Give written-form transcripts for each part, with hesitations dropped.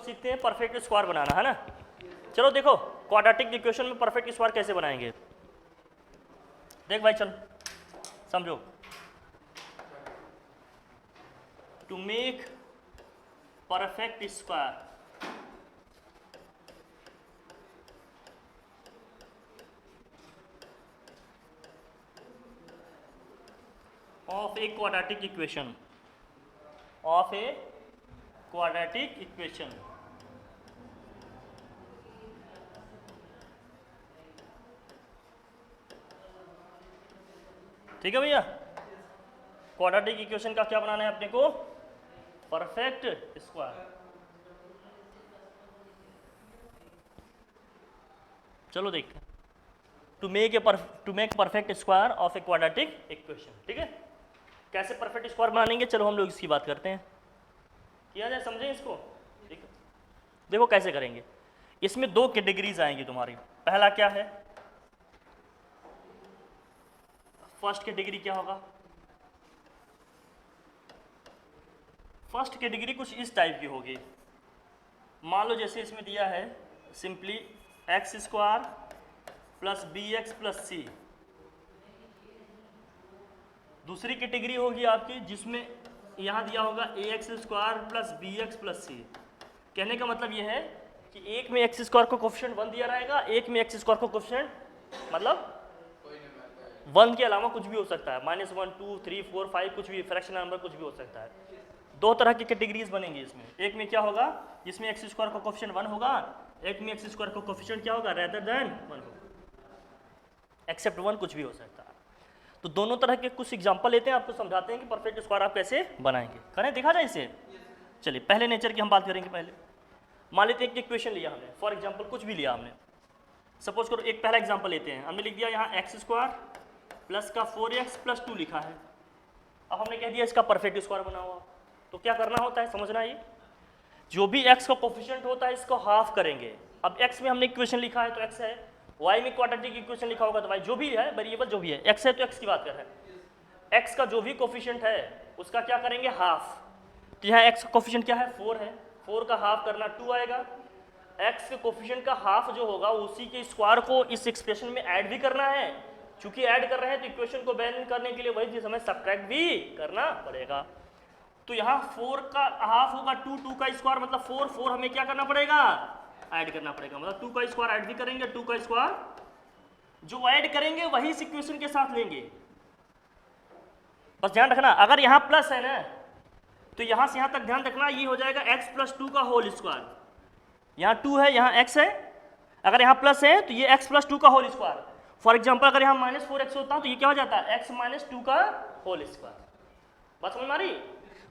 लोग सीखते हैं परफेक्ट स्क्वायर बनाना, है ना। चलो देखो क्वाड्रेटिक इक्वेशन में परफेक्ट स्क्वायर कैसे बनाएंगे, देख भाई चल समझो। To make perfect square of a quadratic equation ठीक है भैया। क्वाड्रेटिक इक्वेशन का क्या बनाना है अपने को, परफेक्ट स्क्वायर। चलो देखते हैं, to make perfect square of a quadratic equation. ठीक है, कैसे परफेक्ट स्क्वायर बनाएंगे, चलो हम लोग इसकी बात करते हैं, किया जाए, समझें इसको। ठीक है, देखो कैसे करेंगे। इसमें दो कैटेगरीज आएंगी तुम्हारी। पहला क्या है, फर्स्ट कैटेगरी क्या होगा, फर्स्ट कैटेगरी कुछ इस टाइप की होगी। मान लो जैसे इसमें दिया है simply X square plus B X plus C. दूसरी कैटेगरी होगी आपकी जिसमें यहाँ दिया होगा A X square plus B X plus C. कहने का मतलब ये है कि एक में एक्स स्क्वायर को कोफिशिएंट 1 दिया रहेगा, एक में एक्स स्क्वायर को कोफिशिएंट मतलब 1 के अलावा कुछ भी हो सकता है, -1 2 3 4 5 कुछ भी, फ्रैक्शनल नंबर कुछ भी हो सकता है। दो तरह की कैटेगरीज बनेंगी इसमें। एक में क्या होगा जिसमें एक्स स्क्वायर का कोफिशिएंट 1 होगा, एक में एक्स स्क्वायर का कोफिशिएंट क्या होगा रेदर देन 1 होगा, एक्सेप्ट 1 कुछ भी हो सकता है। तो दोनों तरह के कुछ एग्जांपल लेते हैं, आपको समझाते हैं कि परफेक्ट स्क्वायर आप कैसे बनाएंगे। करें, देखा जाए इसे। चलिए पहले नेचर की हम बात करेंगे। पहले मान लेते हैं एक इक्वेशन लिया हमने, फॉर एग्जांपल कुछ भी लिया हमने, सपोज करो एक पहला एग्जांपल लेते हैं। हमने लिख दिया यहाँ एक्स स्क्वायर प्लस का 4x प्लस 2 लिखा है। अब हमने कह दिया इसका परफेक्ट स्क्वायर बना हुआ। तो क्या करना होता है, समझना, ये जो भी x का कोफिशिएंट होता है इसको हाफ करेंगे। अब x में हमने इक्वेशन लिखा है तो x है, y में क्वाड्रेटिक इक्वेशन लिखा होगा तो y, जो भी है वेरिएबल जो भी है, x है तो x की बात कर रहे हैं। x का जो भी कोफिशिएंट है उसका क्या करेंगे, हाफ। तो यहाँ x का कोफिशिएंट क्या है, 4 है, 4 का हाफ करना 2 आएगा। x के कोफिशिएंट का हाफ जो होगा उसी के स्क्वायर को इस एक्सप्रेशन में ऐड भी करना है। चूंकि ऐड कर रहे हैं तो इक्वेशन को बैलेंस करने के लिए वही चीज हमें सब्ट्रैक्ट भी करना पड़ेगा। तो यहाँ 4 का हाफ होगा 2, 2 का स्क्वायर मतलब 4, 4 हमें क्या करना पड़ेगा, ऐड करना पड़ेगा। मतलब 2 का स्क्वायर ऐड भी करेंगे, 2 का स्क्वायर जो ऐड करेंगे वही इस इक्वेशन के साथ लेंगे। बस ध्यान रखना, अगर यहाँ प्लस है ना तो यहाँ से यहाँ तक ध्यान रखना, ये हो जाएगा x प्लस 2 का होल स्क्वायर। यहाँ 2 है, यहाँ x है, अगर यहाँ प्लस है तो ये x प्लस 2 का होल स्क्वायर। फॉर एग्जाम्पल अगर यहाँ -4x होता तो ये क्या हो जाता है, x माइनस 2 का होल स्क्वायर। बात समझ में आ रही।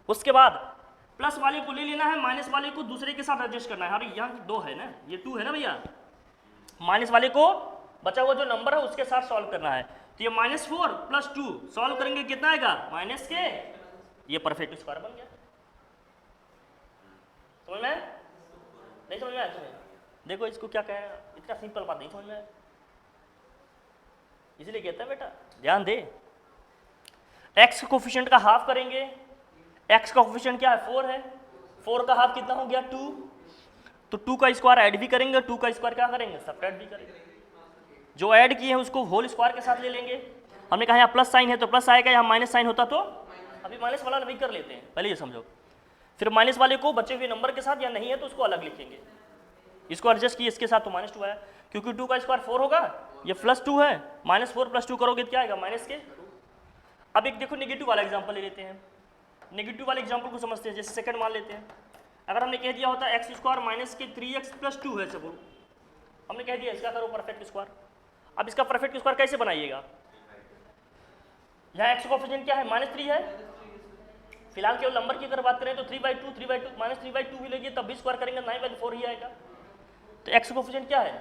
उसके बाद प्लस वाले को ले लेना है, माइनस वाले को दूसरे के साथ एडजस्ट करना है। अरे यहाँ 2 है ना, ये 2 है ना भैया, माइनस वाले को बचा हुआ जो नंबर है उसके साथ सॉल्व करना है। तो ये -4 प्लस 2 सॉल्व करेंगे कितना आएगा, माइनस के, ये परफेक्ट स्क्वायर बन गया। समझ में नहीं, समझ में आया तुम्हें? देखो इसको क्या कह रहे हैं, इतना सिंपल बात नहीं समझ में, इसलिए कहता है बेटा ध्यान दे। x कोफिशिएंट का हाफ करेंगे, x का कोफिशिएंट क्या है, 4 है, 4 का हाफ कितना हो गया 2, तो 2 का स्क्वायर ऐड भी करेंगे, 2 का स्क्वायर क्या करेंगे, सब्ट्रैक्ट भी करेंगे। जो ऐड किए हैं उसको होल स्क्वायर के साथ ले लेंगे। हमने कहा यहाँ प्लस साइन है तो प्लस आएगा, यहाँ माइनस साइन होता तो अभी माइनस वाला नहीं कर लेते हैं, पहले ये समझो। फिर माइनस वाले को बचे हुए नंबर के साथ, या नहीं है तो उसको अलग लिखेंगे। इसको एडजस्ट किए इसके साथ तो -2 आया, क्योंकि 2 का स्क्वायर 4 होगा, ये +2 है, -4 + 2 करोगे तो क्या आएगा, माइनस के। अब एक देखो नेगेटिव वाला एग्जांपल ले लेते हैं। नेगेटिव वाले एग्जांपल को समझते हैं। जैसे सेकंड मान लेते हैं, अगर हमने कह दिया होता x स्क्वायर माइनस के 3x + 2 है, सब हमने कह दिया इसका करो परफेक्ट स्क्वायर। अब इसका परफेक्ट स्क्वायर कैसे बनाइएगा, यहाँ x कोफिशिएंट क्या है, -3 है, फिलहाल केवल नंबर की अगर बात करें तो 3/2 -3/2 भी लेंगे तब भी स्क्वायर करेंगे 9/4 ही आएगा। तो x कोफिशिएंट क्या है,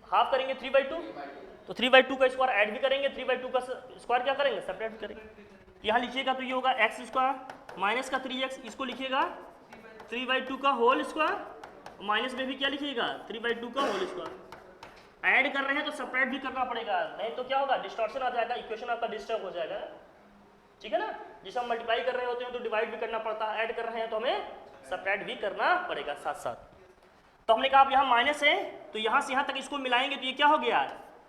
हाफ करेंगे 3/2, तो 3/2 का स्क्वायर ऐड भी करेंगे, 3/2 का स्क्वायर क्या करेंगे, सब्ट्रैक्ट भी करेंगे। यहाँ लिखिएगा तो ये होगा x स्क्वायर माइनस का 3x, इसको लिखिएगा 3/2 का होल स्क्वायर, माइनस में भी क्या लिखिएगा 3/2 का होल स्क्वायर। ऐड कर रहे हैं तो सब्ट्रैक्ट भी करना पड़ेगा, नहीं तो क्या होगा, डिस्टॉर्शन आ जाएगा, इक्वेशन आपका डिस्टर्ब हो जाएगा। ठीक है ना, जिसे हम मल्टीप्लाई कर रहे होते हैं तो डिवाइड भी करना पड़ता है, ऐड कर रहे हैं तो हमें सब्ट्रैक्ट भी करना पड़ेगा साथ साथ। तो हमने कहा अब यहाँ माइनस है तो यहाँ से यहाँ तक इसको मिलाएंगे तो ये क्या हो गया,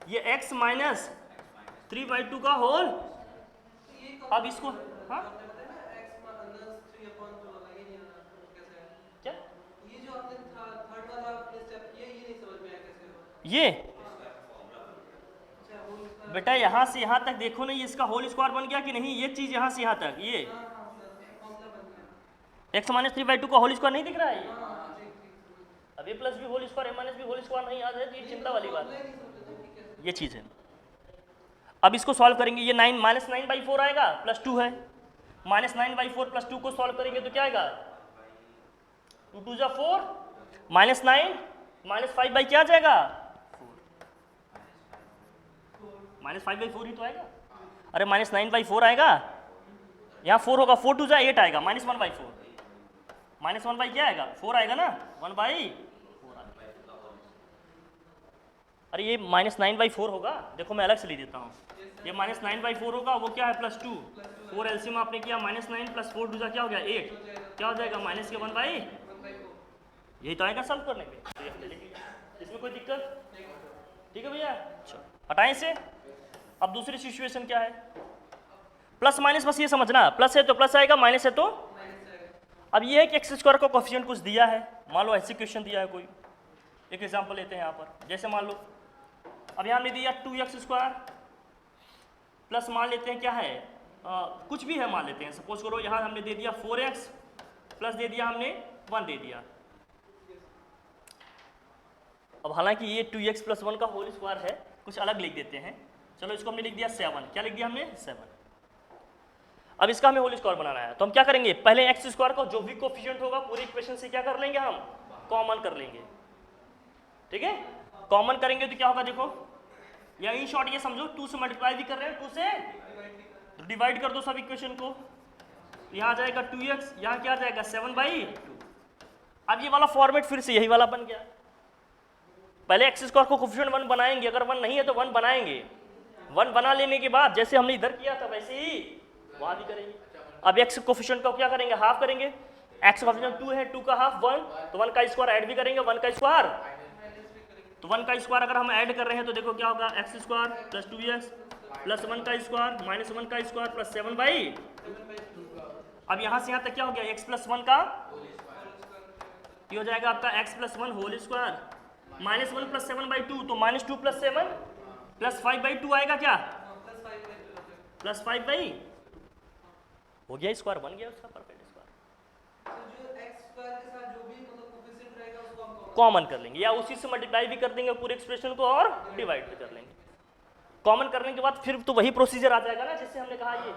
ये x माइनस 3/2 का होल। अब इसको हाँ क्या ये जो आपने थर्ड वाला आपने स्टेप किया ये नहीं समझ में आया कैसे होगा। ये बेटा यहाँ से यहाँ तक देखो ना, ये इसका होल स्क्वायर बन गया कि नहीं, ये चीज यहाँ से यहाँ तक ये x माइनस 3/2 का होल स्क्वायर नहीं दिख रहा है ये। अब a प्लस भी होल स्क्वायर a माइनस भी होल स्क्वायर नहीं आ रहा है तो ये चिंता वाली बात है, ये चीज है। अब इसको सॉल्व करेंगे, ये 9 माइनस 9/4 आएगा प्लस 2 है, माइनस 9/4 प्लस 2 को सॉल्व करेंगे तो क्या आएगा 2 2 जा 4 माइनस 9 माइनस 5 बाई क्या आ जाएगा 4 माइनस 5/4 ही तो आएगा। अरे माइनस 9/4 आएगा, यहाँ 4 होगा 4 2 जा 8 आएगा माइनस 1/4 माइनस 1 बाई क्या आएगा 4 आएगा ना 1/4। अरे ये माइनस 9/4 होगा, देखो मैं अलग से लिख देता हूँ, ये माइनस 9/4 होगा, वो क्या है प्लस 2 4 एलसीएम आपने किया माइनस 9 प्लस 4 दूसरा क्या हो गया 8 क्या हो जाएगा माइनस के 1/4। यही तो आएगा सॉल्व करने पे, इसमें कोई दिक्कत ठीक है भैया। हटाएं इसे। अब दूसरी सिचुएशन क्या है, प्लस माइनस बस ये समझना, प्लस है तो प्लस आएगा माइनस है तो। अब ये है कि एक्स स्क्वायर का कोफिशिएंट कुछ दिया है, मान लो ऐसी क्वेश्चन दिया है कोई, एक एग्जांपल लेते हैं यहाँ पर, जैसे मान लो अब यहाँ हमने दिया 2x² प्लस मान लेते हैं क्या है कुछ भी है मान लेते हैं, सपोज करो यहाँ हमने दे दिया 4x प्लस दे दिया हमने 1 दे दिया। अब हालांकि ये 2x प्लस 1 का होल स्क्वायर है, कुछ अलग लिख देते हैं, चलो इसको हमने लिख दिया 7, क्या लिख दिया हमने 7। अब इसका हमें होल स्क्वायर बनाना है तो हम क्या करेंगे, पहले एक्स स्क्वायर का जो भी कोफिशिएंट होगा पूरी इक्वेशन से क्या कर लेंगे हम कॉमन कर लेंगे, ठीक है। कॉमन करेंगे तो क्या होगा देखो, या इन शॉर्ट ये समझो 2 से मल्टीप्लाई भी कर रहे हैं 2 से डिवाइड कर दो सब इक्वेशन को, यहाँ आ जाएगा 2x, यहाँ क्या आ जाएगा 7/2। अब ये वाला फॉर्मेट फिर से यही वाला बन गया, पहले एक्स स्क्वायर को कोफिशिएंट 1 बनाएंगे, अगर 1 नहीं है तो 1 बनाएंगे, 1 बना लेने के बाद जैसे हमने इधर किया था वैसे ही वहां भी करेंगे। अब एक्स कोफिशिएंट का क्या करेंगे हाफ करेंगे, एक्स कोफिशिएंट 2 है 2 का हाफ 1 तो 1 का स्क्वायर ऐड भी करेंगे 1 का स्क्वायर, तो 1 का स्क्वायर अगर हम ऐड कर रहे हैं तो देखो क्या होगा x square plus 2x plus 1 का स्क्वायर माइनस 1 का स्क्वायर प्लस 7/2। अब यहाँ से यहाँ तक क्या हो गया x प्लस 1 का ये हो जाएगा आपका x plus 1 whole square minus 1 plus 7/2 तो माइनस 2 प्लस 7 प्लस 5/2 आएगा क्या प्लस 5/, हो गया स्क्वायर बन गया उसका परफेक्ट स्क्वायर। कॉमन कर लेंगे या उसी से मल्टीप्लाई भी कर देंगे पूरे एक्सप्रेशन को और डिवाइड भी कर लेंगे। कॉमन करने के बाद फिर तो वही प्रोसीजर आ जाएगा ना जैसे हमने कहा, ये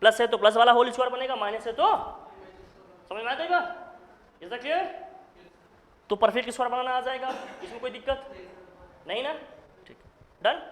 प्लस है तो प्लस वाला होल स्क्वायर बनेगा, माइनस है तो समझ में आ जाएगा, इज दैट क्लियर। तो परफेक्ट स्क्वायर बनाना आ जाएगा, इसमें कोई दिक्कत नहीं ना, ठीक डन।